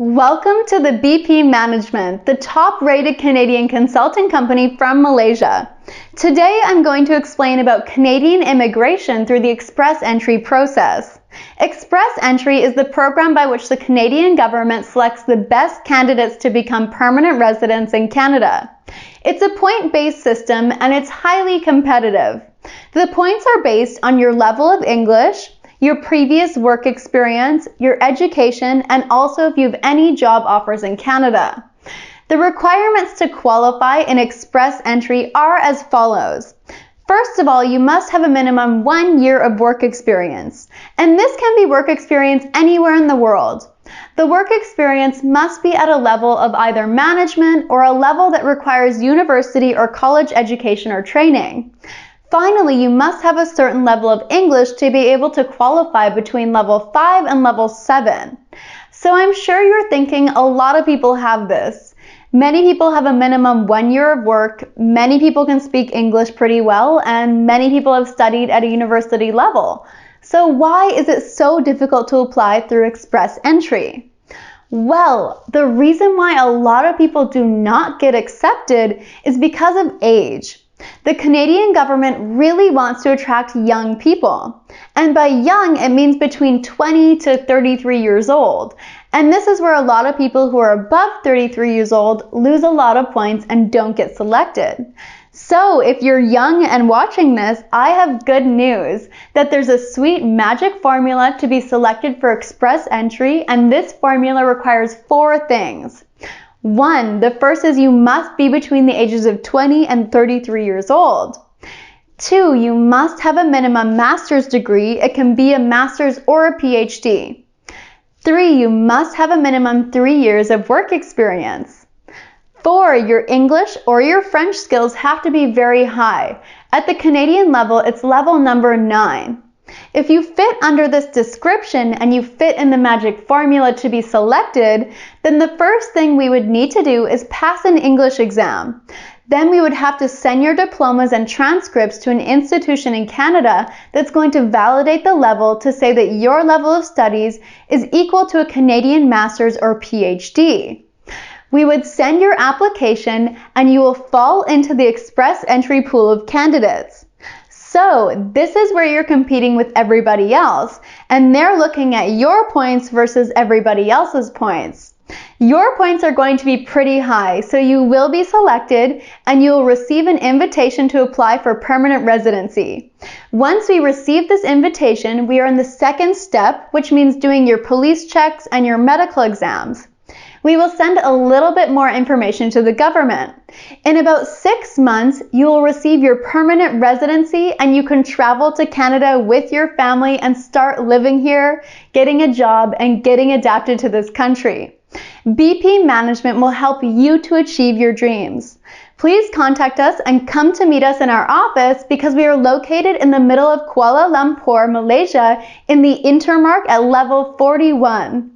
Welcome to the BP Management, the top-rated Canadian consulting company from Malaysia. Today I'm going to explain about Canadian immigration through the Express Entry process. Express Entry is the program by which the Canadian government selects the best candidates to become permanent residents in Canada. It's a point-based system and it's highly competitive. The points are based on your level of English, your previous work experience, your education, and also if you have any job offers in Canada. The requirements to qualify in Express Entry are as follows. First of all, you must have a minimum 1 year of work experience, and this can be work experience anywhere in the world. The work experience must be at a level of either management or a level that requires university or college education or training. Finally, you must have a certain level of English to be able to qualify between level 5 and level 7. So I'm sure you're thinking a lot of people have this. Many people have a minimum 1 year of work, many people can speak English pretty well, and many people have studied at a university level. So why is it so difficult to apply through Express Entry? Well, the reason why a lot of people do not get accepted is because of age. The Canadian government really wants to attract young people. And by young, it means between 20 to 33 years old. And this is where a lot of people who are above 33 years old lose a lot of points and don't get selected. So if you're young and watching this, I have good news that there's a sweet magic formula to be selected for Express Entry, and this formula requires 4 things. 1, the first is you must be between the ages of 20 and 33 years old. 2, you must have a minimum master's degree. It can be a master's or a PhD. 3, you must have a minimum 3 years of work experience. 4, your English or your French skills have to be very high. At the Canadian level, it's level number 9. If you fit under this description and you fit in the magic formula to be selected, then the first thing we would need to do is pass an English exam. Then we would have to send your diplomas and transcripts to an institution in Canada that's going to validate the level to say that your level of studies is equal to a Canadian master's or PhD. We would send your application and you will fall into the Express Entry pool of candidates. So this is where you're competing with everybody else, and they're looking at your points versus everybody else's points. Your points are going to be pretty high, so you will be selected and you will receive an invitation to apply for permanent residency. Once we receive this invitation, we are in the second step, which means doing your police checks and your medical exams. We will send a little bit more information to the government. In about 6 months, you will receive your permanent residency and you can travel to Canada with your family and start living here, getting a job, and getting adapted to this country. BP Management will help you to achieve your dreams. Please contact us and come to meet us in our office because we are located in the middle of Kuala Lumpur, Malaysia in the INTERMARK at level 41.